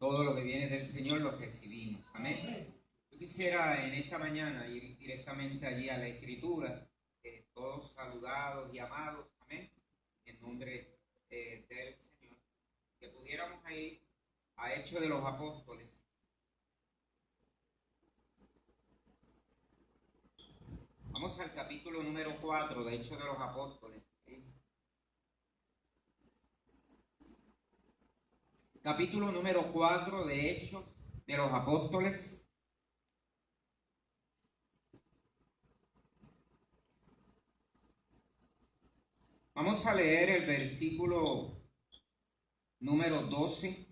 todo lo que viene del Señor lo recibimos. Amén. Yo quisiera en esta mañana ir directamente allí a la Escritura, todos saludados y amados, amén, en nombre del Señor, que pudiéramos ir a Hechos de los Apóstoles. Vamos al capítulo número 4 de Hechos de los Apóstoles. Capítulo número 4 de Hechos de los Apóstoles. Vamos a leer el versículo número 12.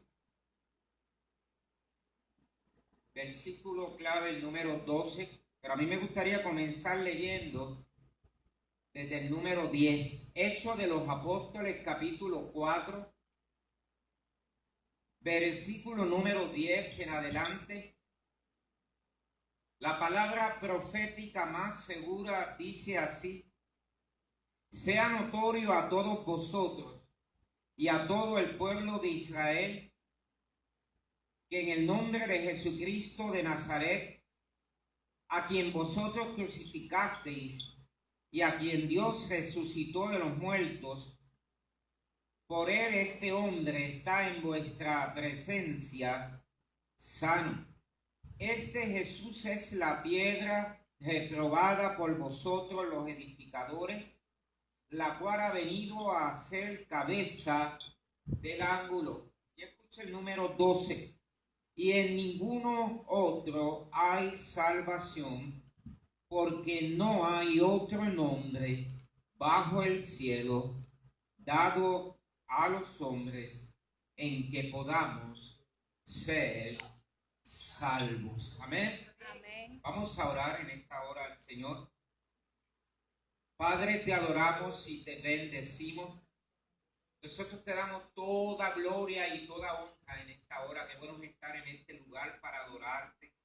Versículo clave, el número 12. Pero a mí me gustaría comenzar leyendo desde el número 10. Hechos de los Apóstoles, capítulo 4. Versículo número 10 en adelante. La palabra profética más segura dice así: sea notorio a todos vosotros y a todo el pueblo de Israel que en el nombre de Jesucristo de Nazaret, a quien vosotros crucificasteis y a quien Dios resucitó de los muertos, por él este hombre está en vuestra presencia sano. Este Jesús es la piedra reprobada por vosotros los edificadores, la cual ha venido a ser cabeza del ángulo. Y escucha el número 12. Y en ninguno otro hay salvación, porque no hay otro nombre bajo el cielo dado a los hombres en que podamos ser salvos. Amén. Amén. Vamos a orar en esta hora al Señor. Padre, te adoramos y te bendecimos. Nosotros te damos toda gloria y toda honra en esta hora. Qué bueno estar en este lugar para adorarte.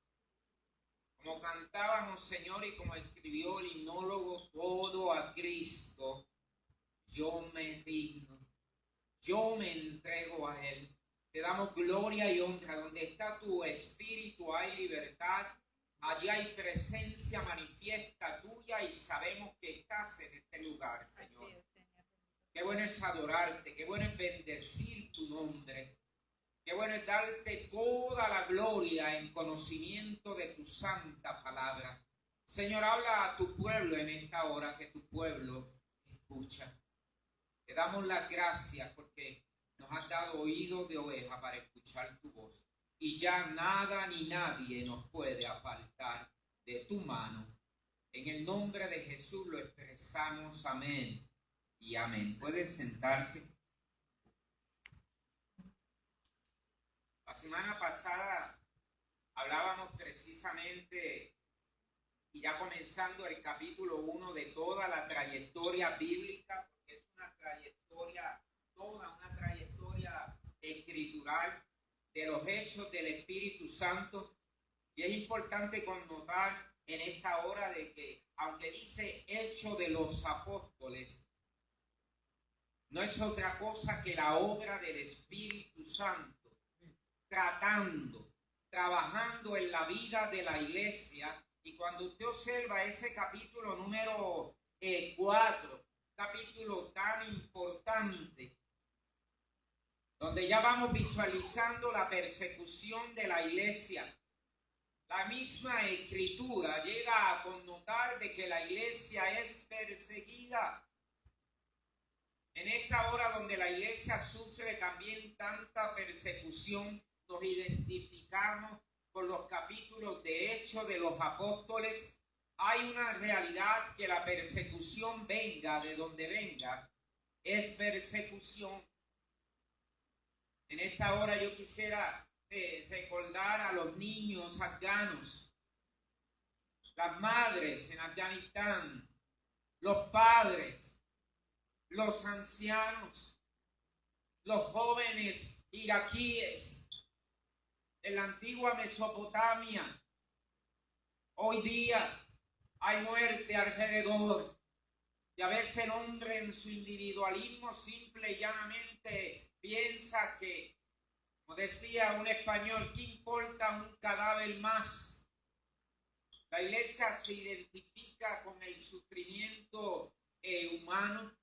Como cantábamos, Señor, y como escribió el himnólogo, todo a Cristo yo me digno, yo me entrego a Él. Te damos gloria y honra. Donde está tu espíritu hay libertad. Allí hay presencia manifiesta tuya y sabemos que estás en este lugar, Señor. Qué bueno es adorarte, qué bueno es bendecir tu nombre. Qué bueno es darte toda la gloria en conocimiento de tu santa palabra. Señor, habla a tu pueblo en esta hora, que tu pueblo escucha. Te damos las gracias porque nos has dado oído de oveja para escuchar tu voz. Y ya nada ni nadie nos puede apartar de tu mano. En el nombre de Jesús lo expresamos. Amén y amén. Pueden sentarse. La semana pasada hablábamos precisamente, y ya comenzando el capítulo 1 de toda la trayectoria bíblica, porque es una trayectoria, toda una trayectoria escritural de los hechos del Espíritu Santo. Y es importante connotar en esta hora de que, aunque dice hecho de los apóstoles, no es otra cosa que la obra del Espíritu Santo, trabajando en la vida de la iglesia. Y cuando usted observa ese capítulo número 4, capítulo tan importante, donde ya vamos visualizando la persecución de la iglesia, la misma escritura llega a connotar de que la iglesia es perseguida. En esta hora donde la iglesia sufre también tanta persecución, nos identificamos con los capítulos de Hechos de los Apóstoles. Hay una realidad que la persecución venga de donde venga, es persecución. En esta hora yo quisiera recordar a los niños afganos, las madres en Afganistán, los padres, los ancianos, los jóvenes iraquíes en la antigua Mesopotamia. Hoy día hay muerte alrededor y a veces el hombre en su individualismo simple y llanamente piensa que Como decía un español, ¿qué importa un cadáver más? La iglesia se identifica con el sufrimiento humano,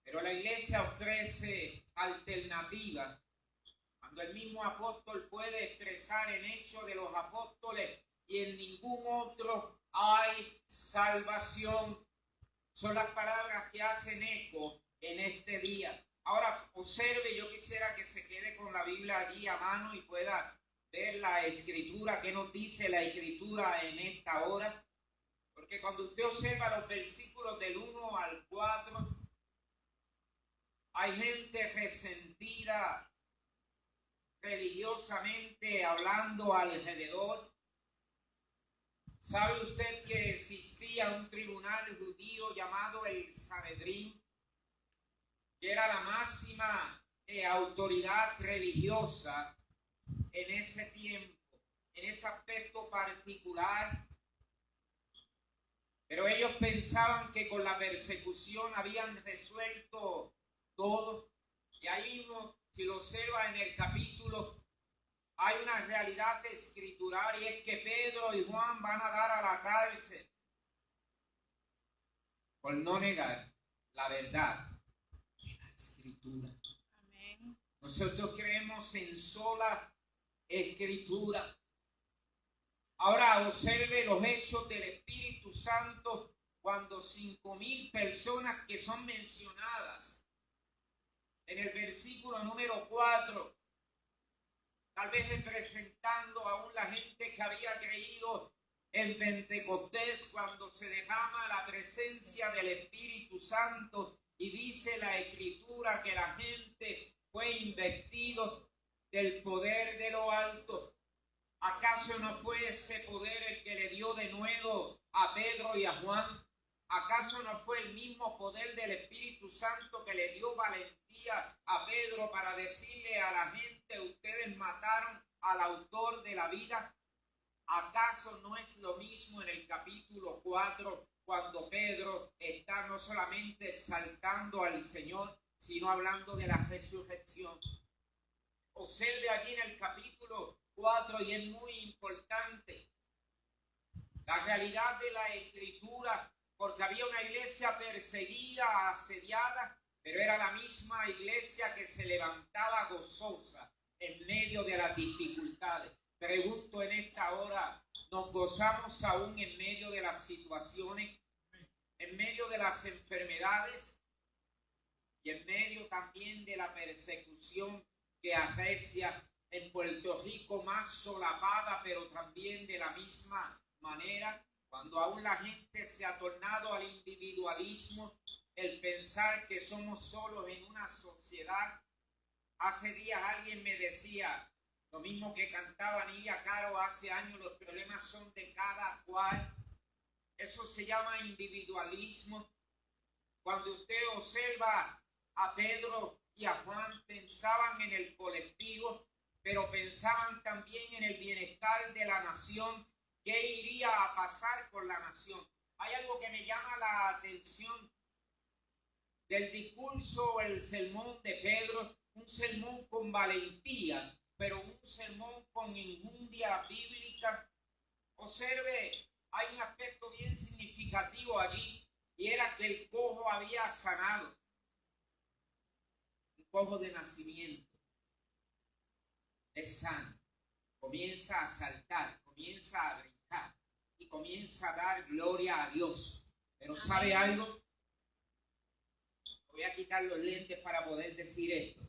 pero la iglesia ofrece alternativas. Cuando el mismo apóstol puede expresar en Hechos de los Apóstoles y en ningún otro hay salvación. Son las palabras que hacen eco en este día. Ahora observe, yo quisiera que se quede con la Biblia allí a mano y pueda ver la escritura, qué nos dice la escritura en esta hora. Porque cuando usted observa los versículos del 1 al 4, hay gente resentida religiosamente hablando alrededor. ¿Sabe usted que existía un tribunal judío llamado el Sanedrín, que era la máxima autoridad religiosa en ese tiempo, en ese aspecto particular? Pero ellos pensaban que con la persecución habían resuelto todo. Y ahí mismo, si lo observa en el capítulo, hay una realidad escritural, y es que Pedro y Juan van a dar a la cárcel por no negar la verdad de la escritura. Amén. Nosotros creemos en sola escritura. Ahora observe los hechos del Espíritu Santo cuando 5,000 personas que son mencionadas en el versículo número 4, tal vez representando aún la gente que había creído en Pentecostés, cuando se derrama la presencia del Espíritu Santo y dice la Escritura que la gente fue investido del poder de lo alto. ¿Acaso no fue ese poder el que le dio de nuevo a Pedro y a Juan? ¿Acaso no fue el mismo poder del Espíritu Santo que le dio valentía a Pedro para decirle a la gente: ustedes mataron al autor de la vida? ¿Acaso no es lo mismo en el capítulo 4 cuando Pedro está no solamente exaltando al Señor, sino hablando de la resurrección? Observe allí en el capítulo 4, y es muy importante la realidad de la escritura, porque había una iglesia perseguida, asediada, pero era la misma iglesia que se levantaba gozosa en medio de las dificultades. Pregunto en esta hora, ¿nos gozamos aún en medio de las situaciones, en medio de las enfermedades y en medio también de la persecución que arrecia en Puerto Rico, más solapada, pero también de la misma manera, cuando aún la gente se ha tornado al individualismo, el pensar que somos solos en una sociedad? Hace días alguien me decía, lo mismo que cantaba Nidia Caro hace años: los problemas son de cada cual. Eso se llama individualismo. Cuando usted observa a Pedro y a Juan, pensaban en el colectivo, pero pensaban también en el bienestar de la nación. ¿Qué iría a pasar con la nación? Hay algo que me llama la atención del discurso, el sermón de Pedro, un sermón con valentía, pero un sermón con enjundia bíblica. Observe, hay un aspecto bien significativo allí, y era que el cojo había sanado, un cojo de nacimiento. Es sano, comienza a saltar, comienza a brincar y comienza a dar gloria a Dios. Pero ¿sabe algo? Voy a quitar los lentes para poder decir esto.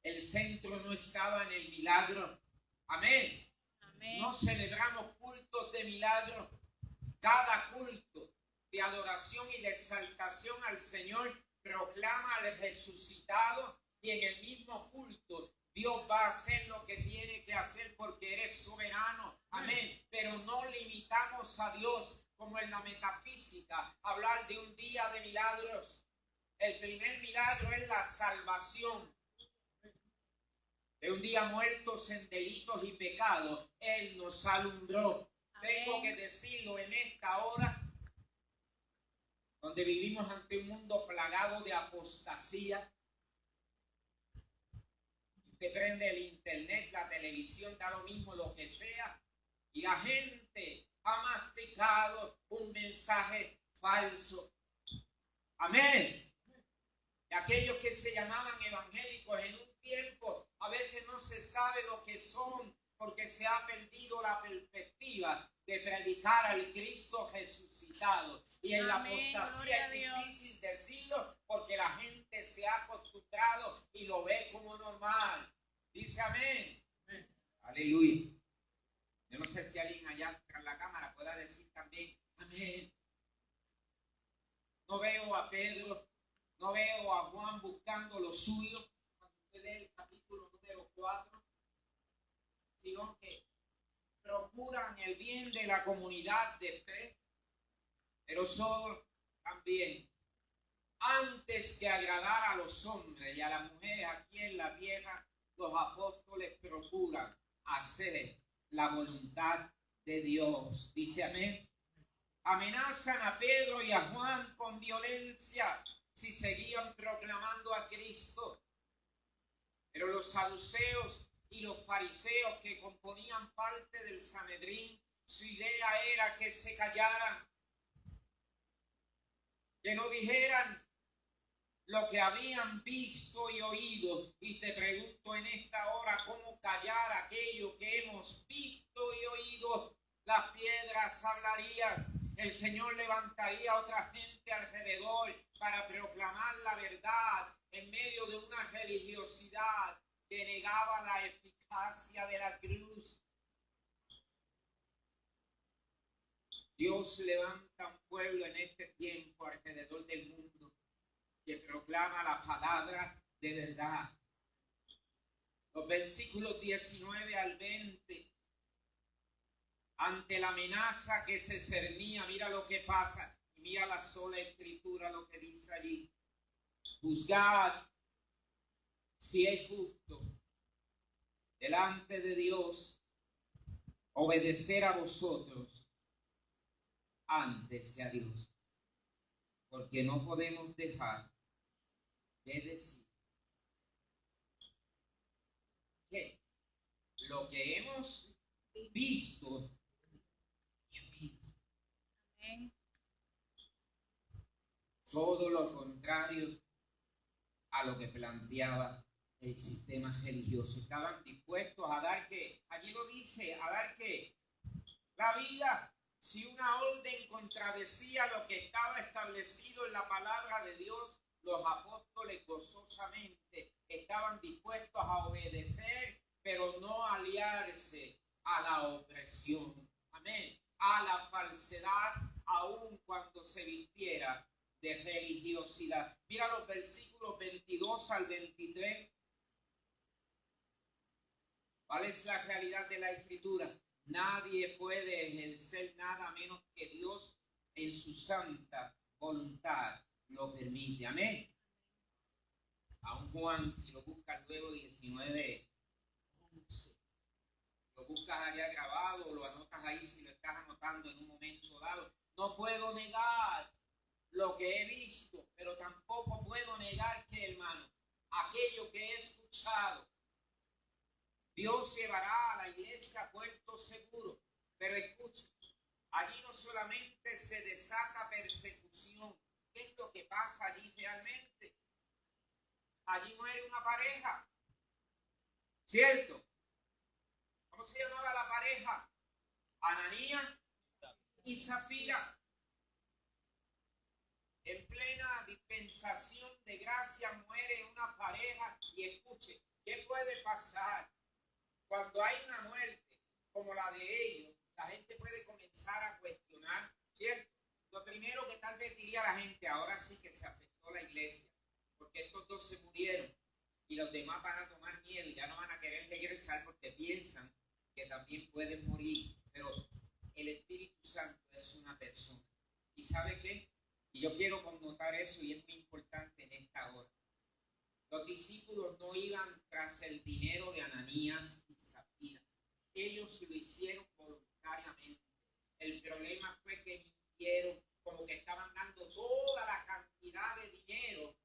El centro no estaba en el milagro. Amén. Amén. No celebramos cultos de milagro. Cada culto de adoración y de exaltación al Señor proclama al resucitado, y en el mismo culto Dios va a hacer lo que tiene que hacer porque eres soberano. Amén. Pero no limitamos a Dios como en la metafísica, hablar de un día de milagros. El primer milagro es la salvación. De un día muertos en delitos y pecados, Él nos alumbró. Amén. Tengo que decirlo en esta hora, donde vivimos ante un mundo plagado de apostasía. Usted prende el internet, la televisión, da lo mismo, lo que sea, y la gente ha masticado un mensaje falso. Amén. Y aquellos que se llamaban evangélicos en un tiempo, a veces no se sabe lo que son, porque se ha perdido la perspectiva de predicar al Cristo resucitado. Y en la apostasía es difícil decirlo porque la gente se ha acostumbrado y lo ve como normal. Dice amén. Amén. Aleluya. Yo no sé si alguien allá tras la cámara pueda decir también amén. No veo a Pedro, no veo a Juan buscando lo suyo cuando usted lee el capítulo número 4, sino que procuran el bien de la comunidad de fe, pero son también, antes que agradar a los hombres y a las mujeres aquí en la tierra, los apóstoles procuran hacer la voluntad de Dios. Dice amén. Amenazan a Pedro y a Juan con violencia si seguían proclamando a Cristo. Pero los saduceos y los fariseos que componían parte del Sanedrín, su idea era que se callaran, que no dijeran lo que habían visto y oído. Y te pregunto en esta hora, ¿cómo callar aquello que hemos visto y oído? Las piedras hablarían. El Señor levantaría a otra gente alrededor para proclamar la verdad en medio de una religiosidad que negaba la eficacia de la cruz. Dios levanta un pueblo en este tiempo alrededor del mundo que proclama la palabra de verdad. Los versículos 19 al 20, ante la amenaza que se cernía, mira lo que pasa, y mira la sola escritura, lo que dice allí. Juzgad si es justo delante de Dios obedecer a vosotros antes que a Dios, porque no podemos dejar de decir que lo que hemos visto y oído, todo lo contrario a lo que planteaba el sistema religioso. Estaban dispuestos a dar que, allí lo dice, a dar que la vida, si una orden contradecía lo que estaba establecido en la palabra de Dios, los apóstoles gozosamente estaban dispuestos a obedecer, pero no aliarse a la opresión. Amén. A la falsedad, aun cuando se vistiera de religiosidad. Mira los versículos 22 al 23. ¿Cuál es la realidad de la Escritura? Nadie puede ejercer nada menos que Dios en su santa voluntad lo permite. Amén. Aún Juan, si lo buscas luego 19:11, lo buscas allá grabado o lo anotas ahí si lo estás anotando en un momento dado. No puedo negar lo que he visto, pero tampoco puedo negar que, hermano, aquello que he escuchado, Dios llevará a la iglesia a puerto seguro. Pero escucha, allí no solamente se desata persecución. ¿Qué es lo que pasa allí realmente? Allí muere una pareja, ¿cierto? ¿Cómo se llamaba la pareja? Ananías y Zafira. En plena dispensación de gracia muere una pareja. Y escuche, ¿qué puede pasar? Cuando hay una muerte como la de ellos, la gente puede comenzar a cuestionar, ¿cierto? Lo primero que tal vez diría la gente, ahora sí que se afectó la iglesia, porque estos dos se murieron y los demás van a tomar miedo y ya no van a querer regresar porque piensan que también pueden morir. Pero el Espíritu Santo es una persona. ¿Y sabe qué? Y yo quiero connotar eso y es muy importante en esta hora. Los discípulos no iban tras el dinero de Ananías y Zafira. Ellos lo hicieron voluntariamente. El problema fue que mintieron, como que estaban dando toda la cantidad de dinero,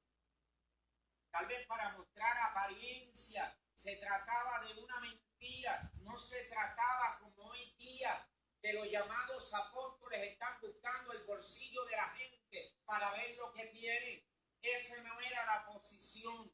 tal vez para mostrar apariencia, se trataba de una mentira, no se trataba como hoy día, que los llamados apóstoles están buscando el bolsillo de la gente para ver lo que tienen. Esa no era la posición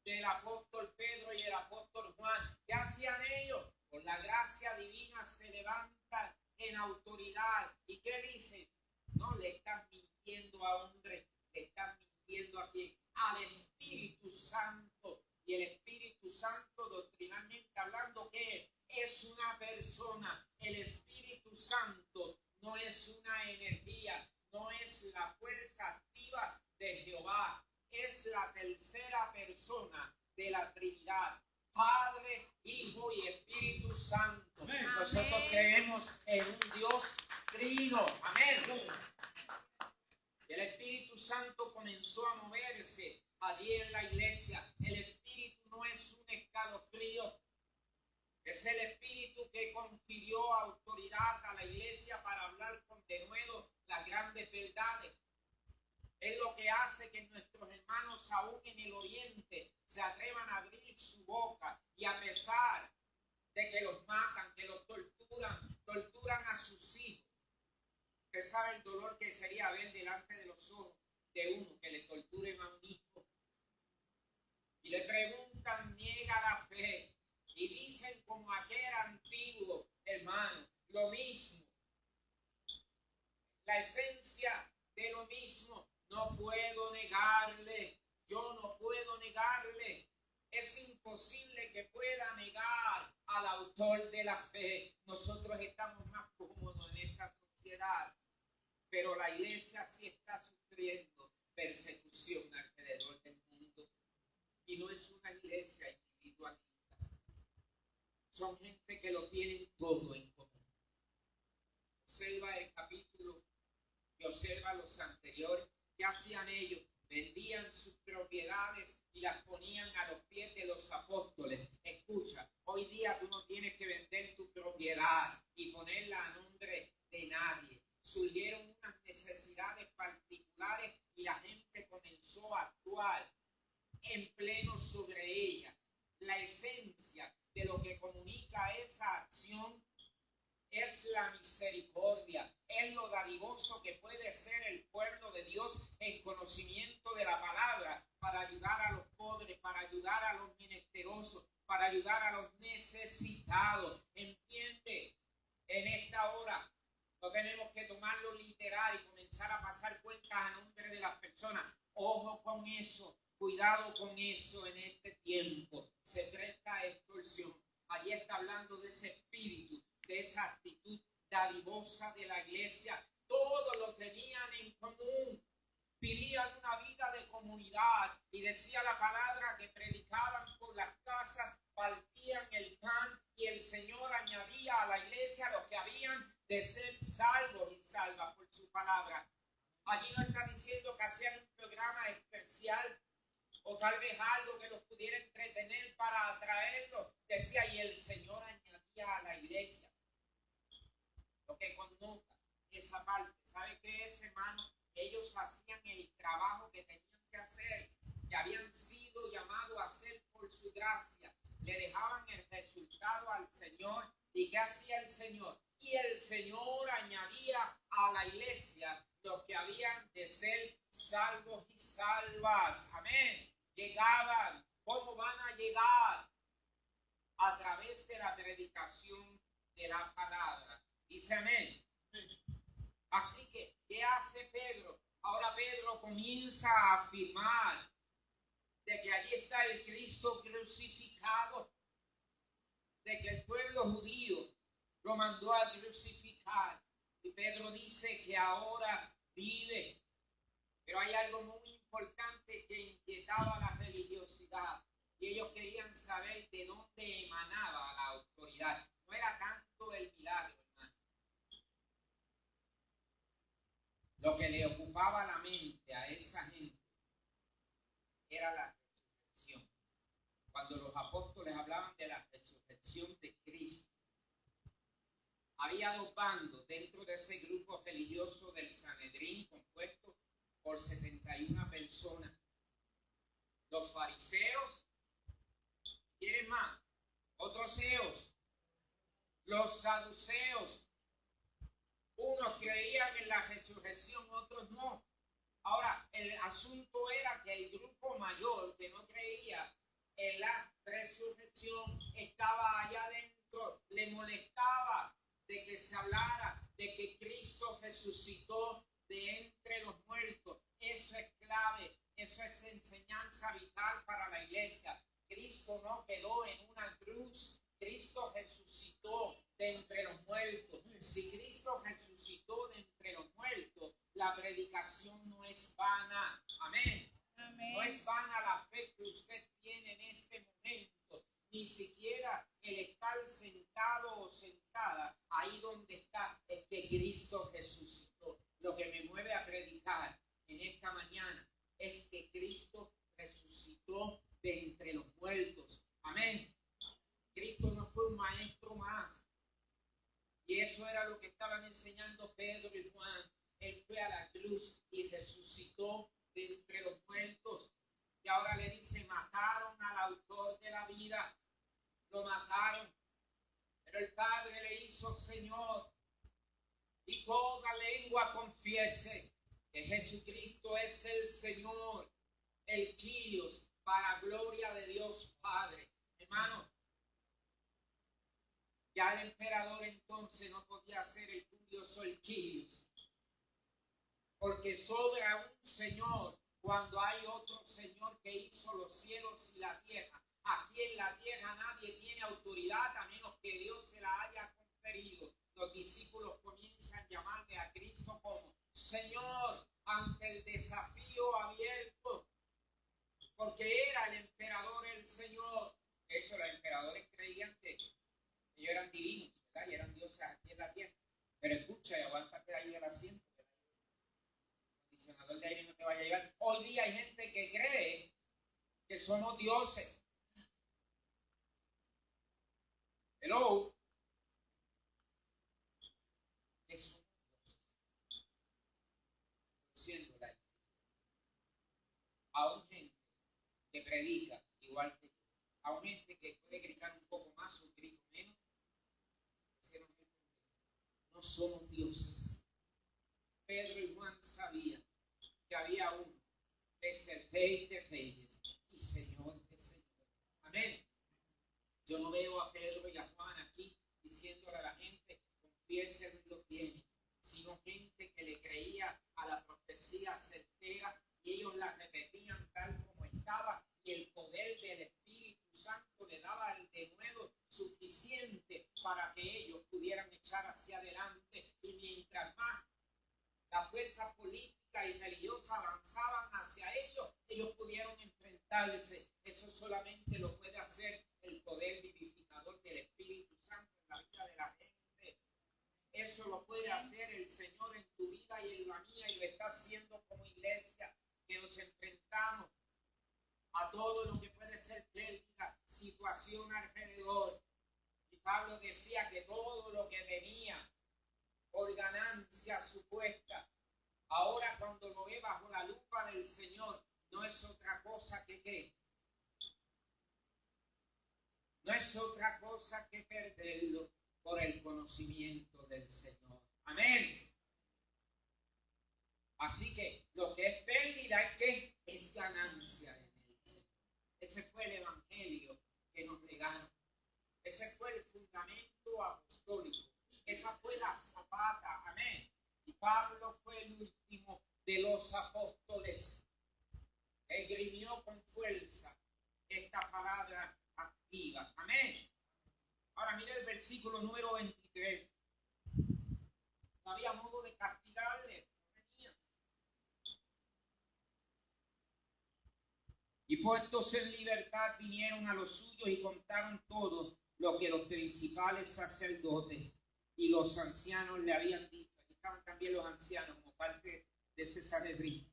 del apóstol Pedro y el apóstol Juan. ¿Qué hacían ellos? Por la gracia divina se levantan en autoridad. ¿Y qué dicen? No le están mintiendo a hombres, le están mintiendo a quién? Al Espíritu Santo. Y el Espíritu Santo, doctrinalmente hablando, ¿qué es? Es una persona. El Espíritu Santo no es una energía, no es la fuerza activa de Jehová. Es la tercera persona de la Trinidad. Padre, Hijo y Espíritu Santo. Amén. Nosotros creemos en un Dios trino. Amén. El Espíritu Santo comenzó a moverse allí en la iglesia. El Espíritu no es un escalofrío. Es el Espíritu que confirió autoridad a la iglesia para hablar con denuedo las grandes verdades. Es lo que hace que nuestros hermanos aún en el oriente se atrevan a abrir su boca y a pesar de que los matan, que los torturan a sus hijos. Usted sabe el dolor que sería ver delante de los ojos de uno que le torturen a un hijo. Y le preguntan, niega la fe. Y dicen como aquel antiguo hermano, lo mismo. La esencia de lo mismo. No puedo negarle, yo no puedo negarle. Es imposible que pueda negar al autor de la fe. Nosotros estamos más cómodos en esta sociedad, pero la iglesia sí está sufriendo persecución alrededor del mundo. Y no es una iglesia individualista. Son gente que lo tienen todo en común. Observa el capítulo y observa los anteriores. ¿Qué hacían ellos? Vendían sus propiedades y las ponían a los pies de los apóstoles. Escucha, hoy día tú no tienes que vender tu propiedad y ponerla a nombre de nadie. Surgieron unas necesidades particulares y la gente comenzó a actuar en pleno sobre ella. La esencia de lo que comunica esa acción es la misericordia, es lo dadivoso que puede ser el pueblo de Dios en conocimiento de la palabra para ayudar a los pobres, para ayudar a los menesterosos, para ayudar a los necesitados. ¿Entiende? En esta hora no tenemos que tomarlo literal y comenzar a pasar cuentas a nombre de las personas. Ojo con eso, cuidado con eso en este tiempo. Se presta a extorsión. Allí está hablando de ese espíritu, de esa actitud dadivosa de la iglesia. Todos lo tenían en común. Vivían una vida de comunidad y decía la palabra que predicaban por las casas, partían el pan y el Señor añadía a la iglesia los que habían de ser salvos y salvas por su palabra. Allí no está diciendo que hacían un programa especial o tal vez algo que los pudiera entretener para atraerlos. Decía, y el Señor añadía a la iglesia. Lo que connota esa parte. ¿Sabe qué es, hermano? Ellos hacían el trabajo que tenían que hacer, que habían sido llamados a hacer por su gracia. Le dejaban el resultado al Señor. ¿Y qué hacía el Señor? Y el Señor añadía a la iglesia los que habían de ser salvos y salvas. Amén. Llegaban. ¿Cómo van a llegar? A través de la predicación de la palabra. Dice amén. Así que, ¿qué hace Pedro? Ahora Pedro comienza a afirmar de que allí está el Cristo crucificado, de que el pueblo judío lo mandó a crucificar. Y Pedro dice que ahora vive. Pero hay algo muy importante que inquietaba la religiosidad. Y ellos querían saber de dónde emanaba la autoridad. No era tanto el milagro, hermano. Lo que le ocupaba la mente a esa gente era la resurrección. Cuando los apóstoles hablaban de la resurrección de Cristo, había dos bandos dentro de ese grupo religioso del Sanedrín compuesto por 71 personas. Los fariseos ¿Quieren más? Otros ceos. Los saduceos. Unos creían en la resurrección, otros no. Ahora, el asunto era que el grupo mayor que no creía en la resurrección estaba allá adentro, le molestaba de que se hablara de que Cristo resucitó de entre los muertos. Eso es clave, eso es enseñanza vital para la iglesia. Cristo no quedó en una cruz, Cristo resucitó de entre los muertos. Si Cristo resucitó de entre los muertos, la predicación no es vana. Amén. Amén. No es vana la fe que usted tiene en este momento, ni siquiera el estar sentado o sentada ahí donde está, es que Cristo resucitó. Lo que me mueve a predicar en esta mañana es que Cristo resucitó de entre los muertos. Amén. Cristo no fue un maestro más. Y eso era lo que estaban enseñando Pedro y Juan. Él fue a la cruz y resucitó de entre los muertos. Y ahora le dice, mataron al autor de la vida. Lo mataron. Pero el Padre le hizo Señor. Y toda lengua confiese que Jesucristo es el Señor, el Kyrios, para gloria de Dios Padre. Hermano, ya el emperador entonces no podía ser el curioso, el Kyrios, porque sobra un Señor cuando hay otro Señor que hizo los cielos y la tierra. Aquí en la tierra nadie tiene autoridad a menos que Dios se la haya conferido. Los discípulos comienzan a llamarle a Cristo como Señor ante el desafío abierto, porque era el emperador el Señor. De hecho, los emperadores creían que ellos eran divinos, ¿verdad? Y eran dioses aquí en la tierra. Pero escucha y aguántate ahí el asiento. El condicionador de aire no te vaya a llegar. Hoy día hay gente que cree que somos dioses. Hello. Que somos dioses. Siendo la a un gente que predica igual que yo, a un gente que puede gritar un poco más o grito menos, no somos dioses. Pedro y Juan sabían que había uno que es el Rey de Reyes y Señor de Señores. Amén. Yo no veo a Pedro y a Juan aquí diciéndole a la gente, confiesen en lo que tienen, sino gente que le creía a la profecía certera y ellos la repetían tal como estaba, y el poder del Espíritu Santo le daba el denuedo suficiente para que ellos pudieran echar hacia adelante. Y mientras más la fuerza política y religiosa avanzaban hacia ellos, ellos pudieron enfrentarse. Eso solamente lo puede hacer el poder vivificador del Espíritu Santo en la vida de la gente. Eso lo puede hacer el Señor en tu vida y en la mía, y lo está haciendo como iglesia, que nos enfrentamos a todo lo que puede ser pérdida, situación alrededor. Y Pablo decía que todo lo que venía por ganancia supuesta, ahora cuando lo ve bajo la lupa del Señor, no es otra cosa que ¿qué? No es otra cosa que perderlo por el conocimiento del Señor. Amén. Así que lo que es pérdida es que es ganancia en el Señor. Ese fue el evangelio que nos legaron. Ese fue el fundamento apostólico. Esa fue la zapata. Amén. Y Pablo fue el último de los apóstoles. Esgrimió con fuerza esta palabra activa. Amén. Ahora mire el versículo número 23. No había modo de castigarle. Y puestos en libertad vinieron a los suyos y contaron todo lo que los principales sacerdotes y los ancianos le habían dicho. Aquí estaban también los ancianos como parte de ese Sanedrín.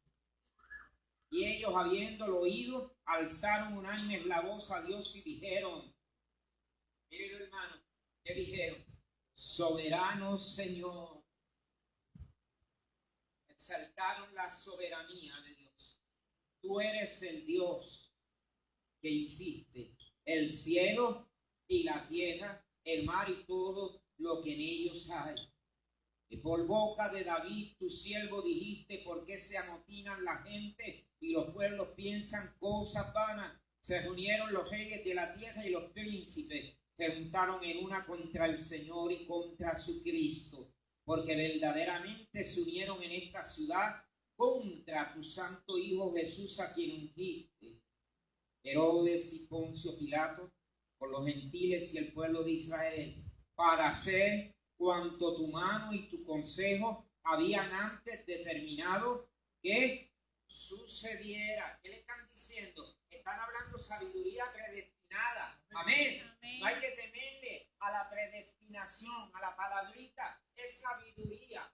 Y ellos, habiéndolo oído, alzaron unánimes la voz a Dios y dijeron, miren hermano, ¿qué dijeron? Soberano Señor. Exaltaron la soberanía de Dios. Tú eres el Dios que hiciste el cielo y la tierra, el mar y todo lo que en ellos hay. Y por boca de David, tu siervo, dijiste, ¿por qué se amotinan la gente y los pueblos piensan cosas vanas? Se reunieron los reyes de la tierra y los príncipes se juntaron en una contra el Señor y contra su Cristo, porque verdaderamente se unieron en esta ciudad contra tu santo Hijo Jesús, a quien ungiste. Herodes y Poncio Pilato, por los gentiles y el pueblo de Israel, para hacer cuanto tu mano y tu consejo habían antes determinado que sucediera. ¿Qué le están diciendo? Están hablando sabiduría predestinada. Amén. Amén. No hay que temerle a la predestinación, a la palabrita. Es sabiduría.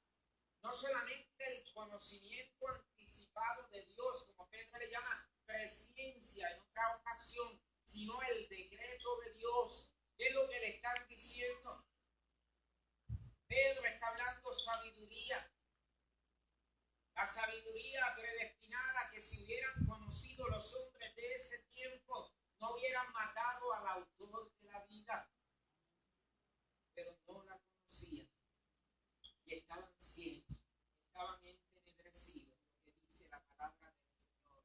No solamente el conocimiento anticipado de Dios, como Pedro le llama presciencia en otra ocasión, sino el decreto de Dios. ¿Qué es lo que le están diciendo? Pedro está hablando sabiduría. La sabiduría predestinada, que si hubieran conocido los hombres de ese tiempo, no hubieran matado al autor de la vida. Pero no la conocían. Y estaban ciegos, estaban entenebrecidos, lo que dice la palabra del Señor.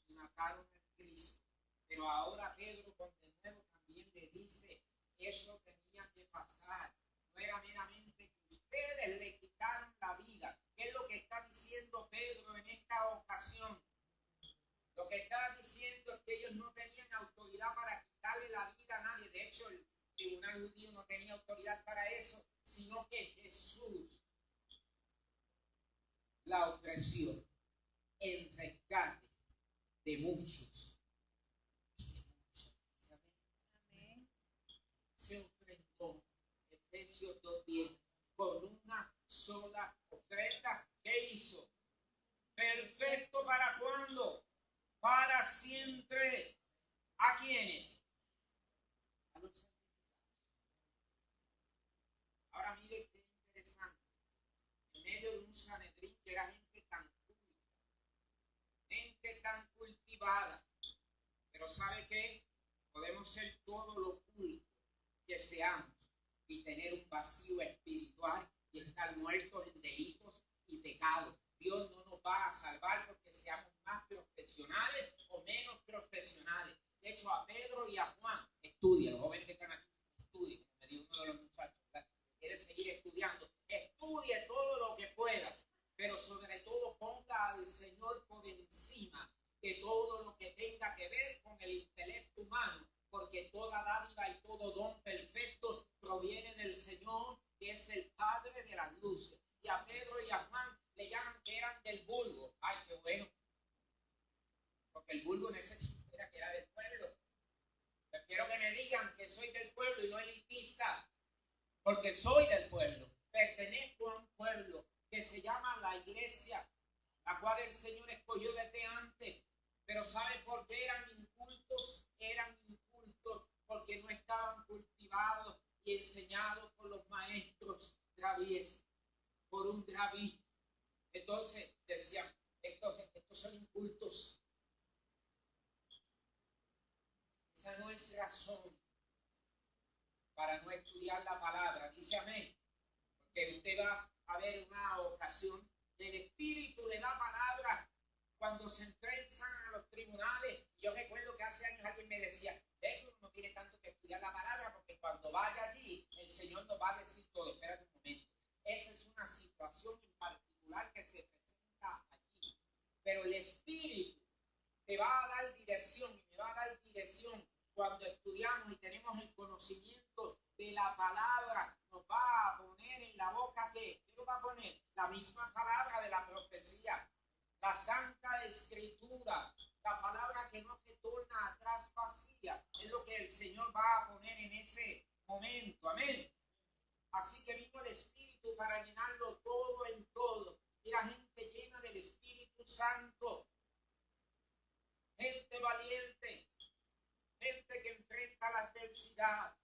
Y mataron a Cristo. Pero ahora Pedro con de nuevo también le dice, eso tenía que pasar. No era meramente que ustedes le quitaron la vida. ¿Qué es lo que está diciendo Pedro en esta ocasión? Lo que está diciendo es que ellos no tenían autoridad para quitarle la vida a nadie. De hecho, el tribunal judío no tenía autoridad para eso, sino que Jesús la ofreció en rescate de muchos. Amén. Se ofrendó, Efesios 2:10, con una sola ofrenda. ¿Qué hizo? Perfecto, ¿para cuándo? Para siempre. ¿A quiénes? A los santificados. Ahora mire qué interesante. En medio de un Sanedrín que era gente tan culta, gente tan cultivada, pero ¿sabe qué? Podemos ser todo lo culto que seamos y tener un vacío espiritual y estar muertos en delitos y pecados. Dios no nos va a salvar porque seamos más profesionales o menos profesionales. De hecho, a Pedro y a Juan, estudien, los jóvenes que están aquí, estudien, como me dijo uno de los muchachos, ¿verdad? Quiere seguir estudiando, estudie todo lo que pueda, pero sobre todo ponga al Señor por encima de todo lo que tenga que ver con el intelecto humano, porque toda dádiva y todo don perfecto proviene del Señor, que es el Padre de las luces. Y a Pedro y a Juan le llaman que eran del vulgo. Ay, qué bueno. Porque el vulgo en ese tiempo era que era del pueblo. Prefiero que me digan que soy del pueblo y no elitista, porque soy del pueblo. Pertenezco a un pueblo que se llama la iglesia, la cual el Señor escogió desde antes. Pero ¿sabe por qué eran incultos? Eran incultos porque no estaban cultivados y enseñados por los maestros traviesos, por un rabí. Entonces decían, estos son incultos. Esa no es razón para no estudiar la palabra. Dice amén. Porque usted va a ver una ocasión, el Espíritu le da palabra cuando se enfrentan a los tribunales. Yo recuerdo que hace años alguien me decía, uno no tiene tanto que estudiar la palabra porque cuando vaya allí el Señor nos va a decir todo. Espérate un momento. Esa es una situación en particular que se presenta allí. Pero el Espíritu te va a dar dirección y me va a dar dirección cuando estudiamos y tenemos el conocimiento de la palabra. Nos va a poner en la boca ¿qué nos va a poner? La misma palabra de la profecía, la Santa Escritura, la palabra que no te torna atrás vacía. Es lo que el Señor va a poner en ese momento. Amén. Así que vino el Espíritu para llenarlo todo en todo. Era gente llena del Espíritu Santo, gente valiente, gente que enfrenta la adversidad.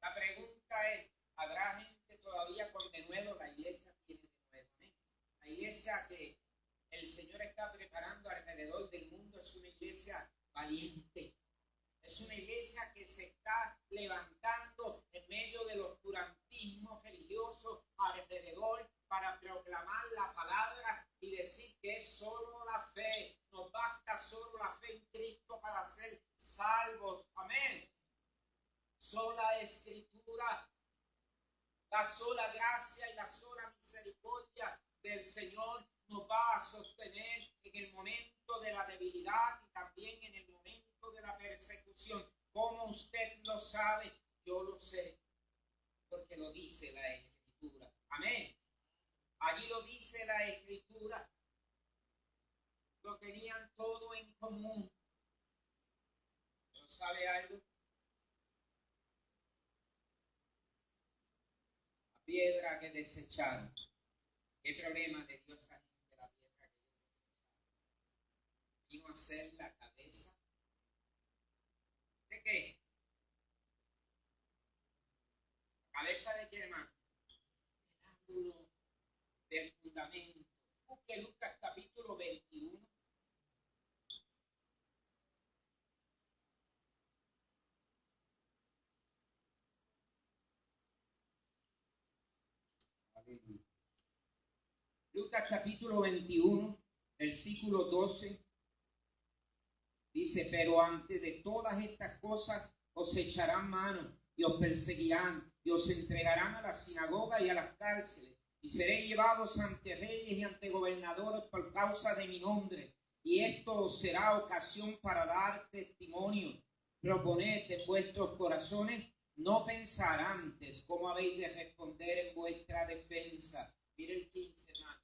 La pregunta es, ¿habrá gente todavía con denuedo? La iglesia tiene denuedo. ¿Eh? La iglesia que el Señor está preparando alrededor del mundo es una iglesia valiente. Es una iglesia que se está levantando en medio del oscurantismo religioso alrededor para proclamar la palabra y decir que es solo la fe, nos basta solo la fe en Cristo para ser salvos. Amén. Sola escritura, la sola gracia y la sola misericordia del Señor nos va a sostener en el momento de la debilidad y también en el momento de la persecución. ¿Cómo usted lo sabe? Yo lo sé, porque lo dice la Escritura. Amén. Allí lo dice la Escritura. Lo tenían todo en común. ¿Pero sabe algo? La piedra que desecharon. ¿Qué problema le dio esa gente la piedra que ellos desecharon? Vino a ser la cabeza. ¿De qué? ¿La cabeza de qué, hermano? El ángulo del fundamento. Busque Lucas capítulo 21. Aleluya. Lucas capítulo 21, versículo 12. Dice, pero antes de todas estas cosas os echarán mano y os perseguirán y os entregarán a las sinagogas y a las cárceles. Y seréis llevados ante reyes y ante gobernadores por causa de mi nombre. Y esto os será ocasión para dar testimonio. Proponed en vuestros corazones no pensar antes cómo habéis de responder en vuestra defensa. Mire el 15, hermano.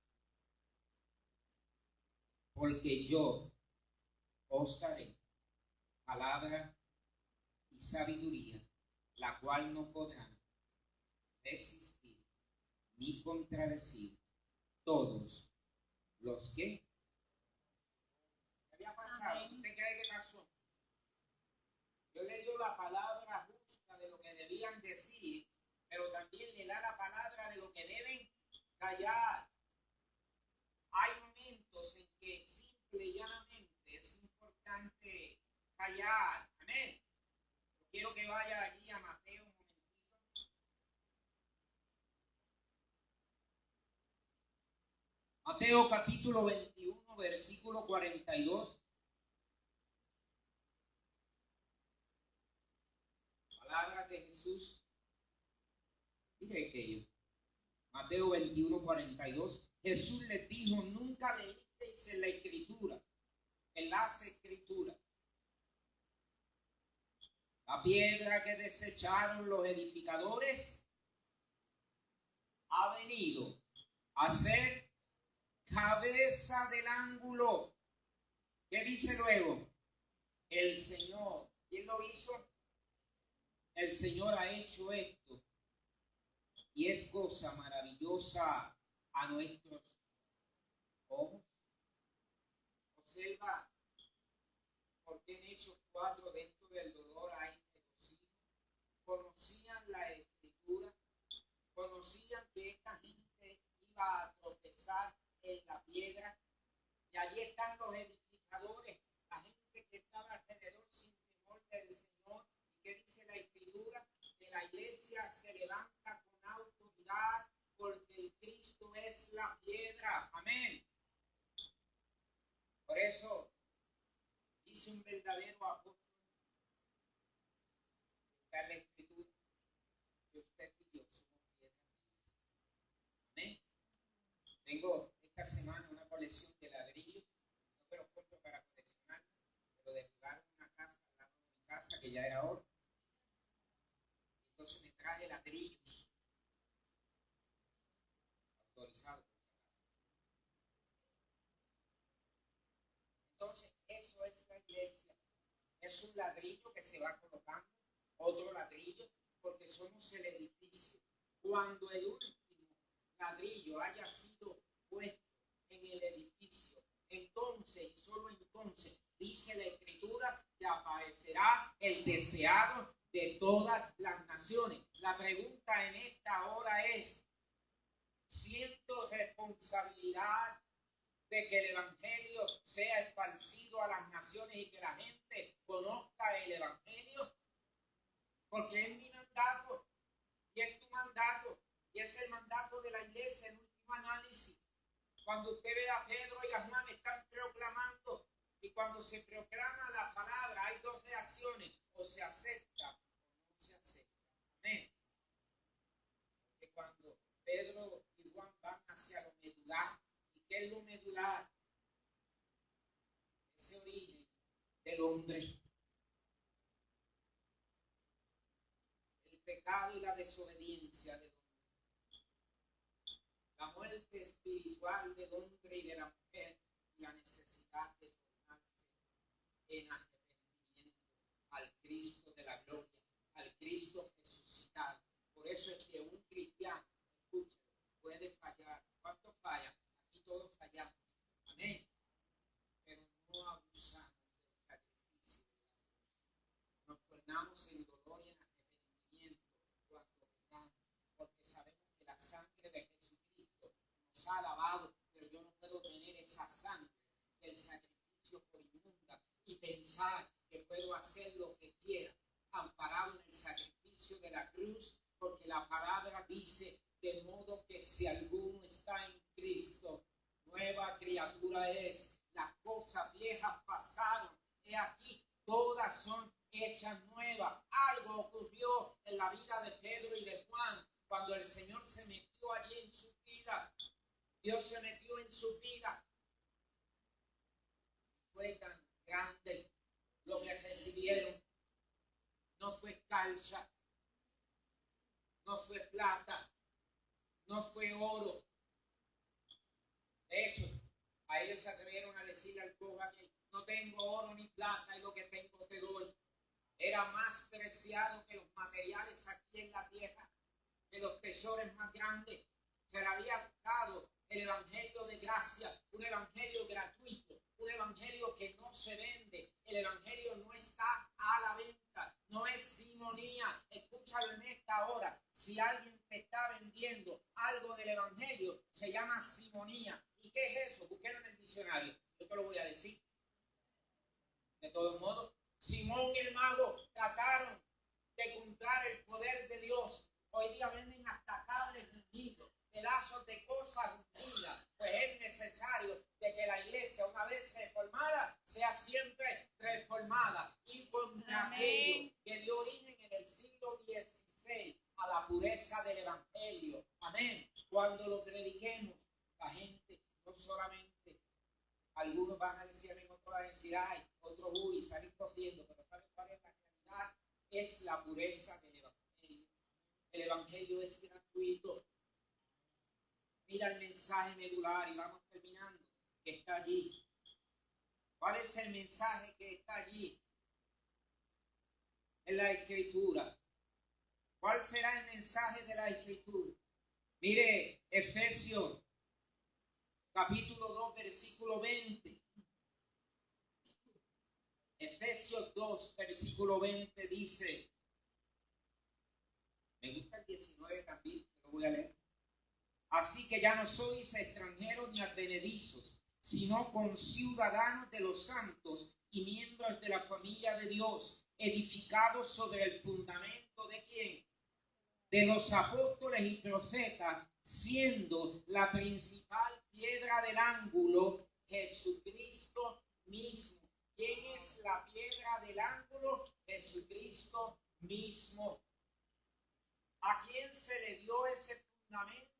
Porque yo os daré palabra y sabiduría, la cual no podrán resistir ni contradecir todos los que. ¿Qué había pasado? ¿Usted cree que pasó? Yo le doy la palabra justa de lo que debían decir, pero también le da la palabra de lo que deben callar. Hay momentos en que simple y llanamente es importante callar. Amén. Yo quiero que vaya allí a Mateo un momentito. Mateo capítulo 21, versículo 42. Palabras de Jesús. Mire aquello. Mateo 21, 42. Jesús les dijo, nunca leísteis en la Escritura, en las Escrituras, la piedra que desecharon los edificadores ha venido a ser cabeza del ángulo. ¿Qué dice luego? El Señor. ¿Quién lo hizo? El Señor ha hecho esto. Y es cosa maravillosa a nuestros ojos. Observa por qué en Hechos 4, dentro del dolor hay genocidio. Conocían la Escritura, conocían que esta gente iba a tropezar en la piedra. Y allí están los edificadores, la gente que estaba alrededor sin temor del Señor. ¿Y qué dice la Escritura? Que la iglesia se levanta con autoridad porque el Cristo es la piedra. Amén. Por eso dice un verdadero apóstol, está en la Escritura, que usted y yo somos piedras vivas. Amén. Tengo esta semana una colección de ladrillos, no te los compro para coleccionar, pero derribaron una casa al lado de mi casa que ya era hora. Entonces me traje ladrillos autorizados. Entonces eso es la iglesia. Es un ladrillo que se va colocando, otro ladrillo, porque somos el edificio. Cuando el último ladrillo haya sido puesto en el edificio, entonces y solo entonces dice la Escritura que aparecerá el deseado de todas las naciones. La pregunta en esta hora es, ¿siento responsabilidad de que el evangelio sea esparcido a las naciones y que la gente conozca el evangelio? Cuando usted ve a Pedro y a Juan están proclamando, y cuando se proclama la palabra hay dos reacciones: o se acepta o no se acepta. Amén. Que cuando Pedro y Juan van hacia lo medular, ¿y qué es lo medular? Ese origen del hombre, el pecado y la desobediencia del hombre, la muerte espiritual del hombre y de la mujer, y la necesidad de tornarse en arrepentimiento al Cristo de la gloria, al Cristo resucitado. Por eso es que un cristiano, escuche, puede fallar. ¿Cuántos fallan? Aquí todos fallamos. Amén. Pero no abusamos del sacrificio de la cruz. Nos tornamos en dolor y en arrepentimiento cuando pecamos, porque sabemos que la sangre de Jesucristo nos ha lavado, pero yo no puedo tener esa sangre del sacrificio por inmunda y pensar que puedo hacer lo que quiera, amparado en el sacrificio de la cruz, porque la palabra dice: de modo que si alguno está en Cristo, nueva criatura es. Las cosas viejas pasaron, he aquí, todas son hechas nuevas. Algo ocurrió en la vida de Pedro y de Juan cuando el Señor se metió allí en su vida. Dios se metió en su vida. Fue tan grande lo que recibieron. No fue escarcha, no fue plata, no fue oro. De hecho, a ellos se atrevieron a decirle al joven: no tengo oro ni plata, y lo que tengo te doy. Era más preciado que los materiales aquí en la tierra, que los tesoros más grandes. Se le había dado el evangelio de gracia, un evangelio gratuito, un evangelio que no se vende. El evangelio no está a la venta, no es simonía. Escúchalo en esta hora: si alguien te está vendiendo algo del evangelio, se llama simonía. ¿Y qué es eso? Búsquelo en el diccionario, yo te lo voy a decir. De todos modos, Simón y el mago trataron de comprar el poder de Dios. Hoy día venden hasta cables hundidos, pedazos de cosas hundidas. Pues es necesario de que la iglesia, una vez reformada, sea siempre reformada y contra aquello que dio origen en el siglo XVI a la pureza del evangelio. Amén. Cuando lo prediquemos, la gente no solamente, algunos van a decir amén, otros van a decir ay, otros uy, salir corriendo, pero ¿saben cuál es la realidad? Es la pureza del evangelio. El evangelio es gratuito. Mira el mensaje medular y vamos terminando, que está allí. ¿Cuál es el mensaje que está allí en la escritura? ¿Cuál será el mensaje de la escritura? Mire, Efesios capítulo 2, versículo 20. Efesios 2, versículo 20 dice, me gusta el 19 también, lo voy a leer. Así que ya no sois extranjeros ni advenedizos, sino conciudadanos de los santos y miembros de la familia de Dios, edificados sobre el fundamento ¿de quién? De los apóstoles y profetas, siendo la principal piedra del ángulo Jesucristo mismo. ¿Quién es la piedra del ángulo? Jesucristo mismo. ¿A quién se le dio ese fundamento?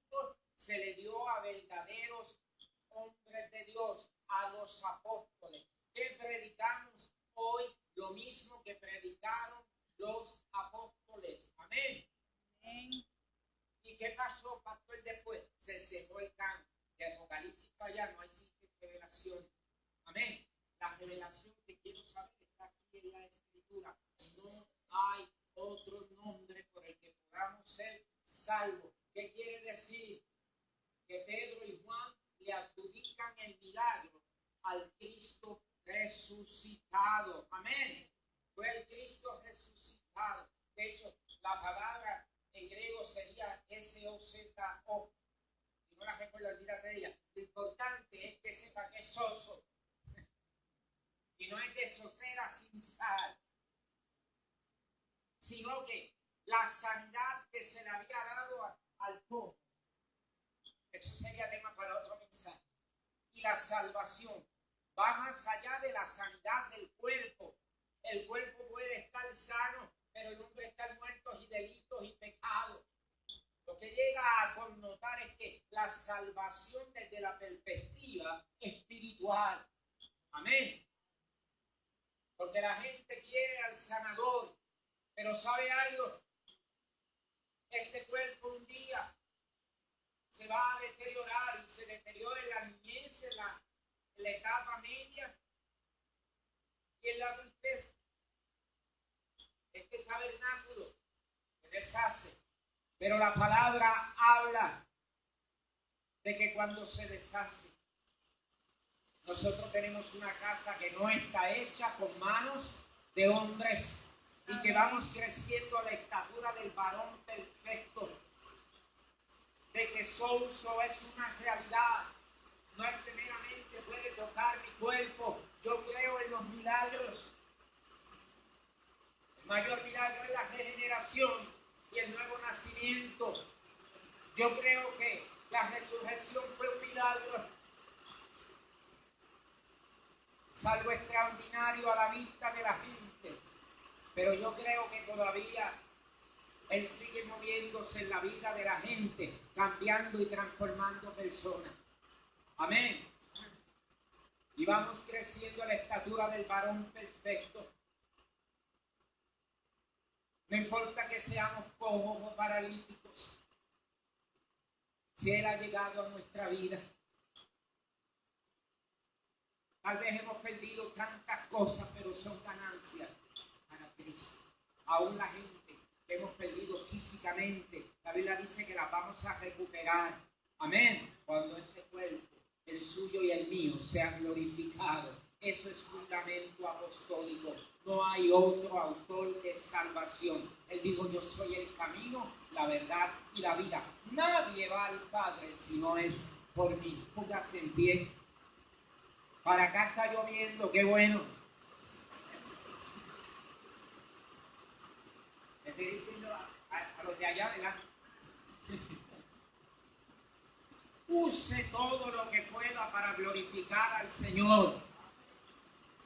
Se le dio a verdaderos hombres de Dios, a los apóstoles. ¿Qué predicamos hoy? Lo mismo que predicaron los apóstoles. Amén. Amén. ¿Y qué pasó, pastor, después? Se cerró el campo. De Apocalipsis para allá no existe revelación. Amén. La revelación que quiero saber está aquí en la escritura. No hay otro nombre por el que podamos ser salvos. ¿Qué quiere decir? Que Pedro y Juan le adjudican el milagro al Cristo resucitado. Amén. Fue el Cristo resucitado. De hecho, la palabra en griego sería S-O-Z-O. Si no la recuerdo, olvídate de ella. Lo importante es que sepa que es soso. Y no es de sosera sin sal. Sino que la sanidad que se le había dado al pobre. Eso sería tema para otro mensaje. la salvación va más allá de la sanidad del cuerpo. El cuerpo puede estar sano, pero el hombre está muerto y delitos y pecados. Lo que llega a connotar es que la salvación desde la perspectiva espiritual. Amén. Porque la gente quiere al sanador, pero ¿sabe algo? Este cuerpo un día se va a deteriorar y se deteriora en la niñez, en la etapa media y en la adultez. Este tabernáculo se deshace, pero la palabra habla de que cuando se deshace, nosotros tenemos una casa que no está hecha con manos de hombres y que vamos creciendo a la estatura del varón perfecto, de que Souso es una realidad. No es que meramente puede tocar mi cuerpo. Yo creo en los milagros. El mayor milagro es la regeneración y el nuevo nacimiento. Yo creo que la resurrección fue un milagro. Es algo extraordinario a la vista de la gente. Pero yo creo que todavía Él sigue moviéndose en la vida de la gente, cambiando y transformando personas. Amén. Y vamos creciendo a la estatura del varón perfecto. No importa que seamos cojos o paralíticos. Si Él ha llegado a nuestra vida. Tal vez hemos perdido tantas cosas, pero son ganancias para Cristo. Aún la gente que hemos perdido físicamente, la Biblia dice que las vamos a recuperar. Amén. Cuando ese cuerpo, el suyo y el mío, sean glorificados. Eso es fundamento apostólico. No hay otro autor de salvación. Él dijo: yo soy el camino, la verdad y la vida. Nadie va al Padre si no es por mí. Póngase en pie. Para acá está lloviendo, qué bueno. Le estoy diciendo a los de allá, ¿verdad? Use todo lo que pueda para glorificar al Señor.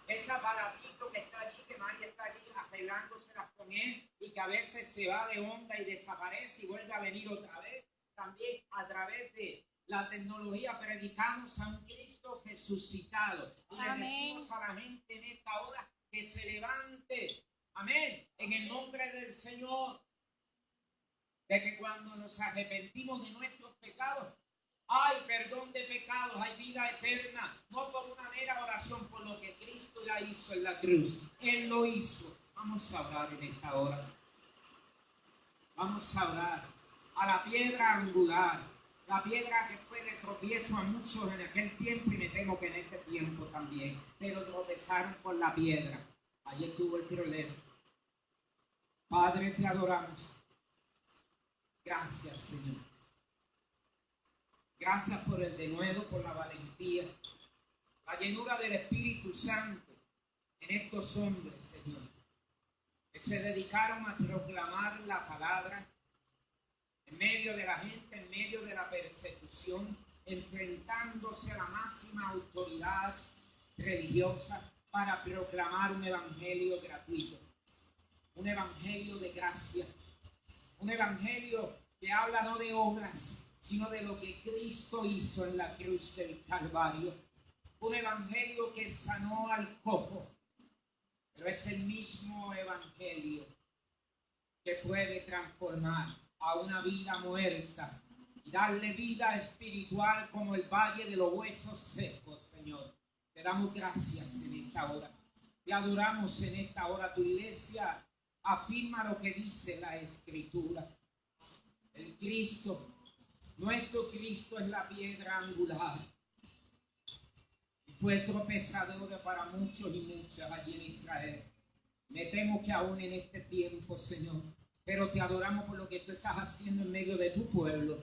Ese aparatito que está allí, que María está allí arreglándoselas con Él y que a veces se va de onda y desaparece y vuelve a venir otra vez. También a través de la tecnología predicamos a un Cristo resucitado. Y le decimos a la gente en esta hora que se levante. Amén. En el nombre del Señor. De que cuando nos arrepentimos de nuestros pecados, hay perdón de pecados, hay vida eterna. No por una mera oración, por lo que Cristo ya hizo en la cruz. Él lo hizo. Vamos a orar en esta hora. Vamos a orar a la piedra angular. La piedra que fue de tropiezo a muchos en aquel tiempo y me temo que en este tiempo también. Pero tropezaron con la piedra. Allí estuvo el problema. Padre, te adoramos. Gracias, Señor. Gracias por el denuedo, por la valentía, la llenura del Espíritu Santo en estos hombres, Señor, que se dedicaron a proclamar la palabra en medio de la gente, en medio de la persecución, enfrentándose a la máxima autoridad religiosa para proclamar un evangelio gratuito, un evangelio de gracia, un evangelio que habla no de obras, sino de lo que Cristo hizo en la cruz del Calvario. Un evangelio que sanó al cojo, pero es el mismo evangelio que puede transformar a una vida muerta y darle vida espiritual como el valle de los huesos secos, Señor. Te damos gracias en esta hora. Te adoramos en esta hora. Tu iglesia afirma lo que dice la Escritura. El Cristo, nuestro Cristo, es la piedra angular. Y fue tropezador para muchos y muchas allí en Israel. Me temo que aún en este tiempo, Señor, pero te adoramos por lo que tú estás haciendo en medio de tu pueblo.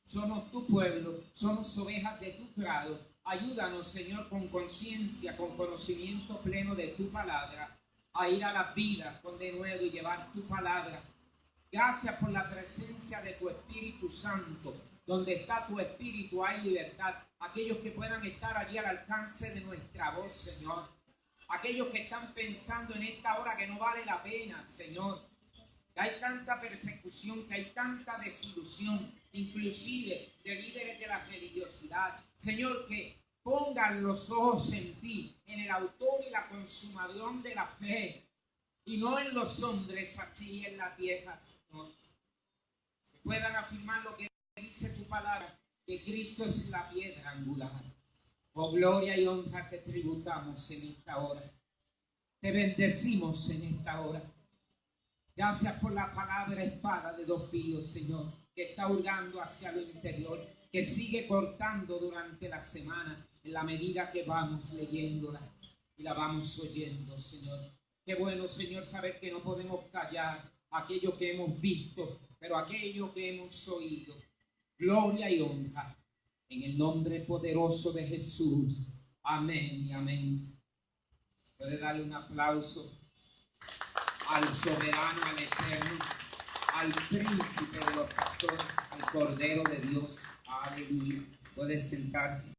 Somos tu pueblo, somos ovejas de tu prado. Ayúdanos, Señor, con conciencia, con conocimiento pleno de tu palabra, a ir a las vidas con denuedo y llevar tu palabra. Gracias por la presencia de tu Espíritu Santo. Donde está tu Espíritu hay libertad. aquellos que puedan estar allí al alcance de nuestra voz, Señor. Aquellos que están pensando en esta hora que no vale la pena, Señor. Que hay tanta persecución, que hay tanta desilusión, inclusive de líderes de la religiosidad. Señor, que pongan los ojos en ti, en el autor y la consumador de la fe, y no en los hombres aquí en la tierra, Señor. Que puedan afirmar lo que dice tu palabra, que Cristo es la piedra angular. Oh, gloria y honra te tributamos en esta hora. Te bendecimos en esta hora. Gracias por la palabra espada de dos filos, Señor, que está hurgando hacia lo interior, que sigue cortando durante la semana en la medida que vamos leyéndola y la vamos oyendo, Señor. Qué bueno, Señor, saber que no podemos callar aquello que hemos visto, pero aquello que hemos oído. Gloria y honra en el nombre poderoso de Jesús. Amén y amén. Puede darle un aplauso al soberano, al eterno, al príncipe de los pastores, al Cordero de Dios. Aleluya. Puede sentarse.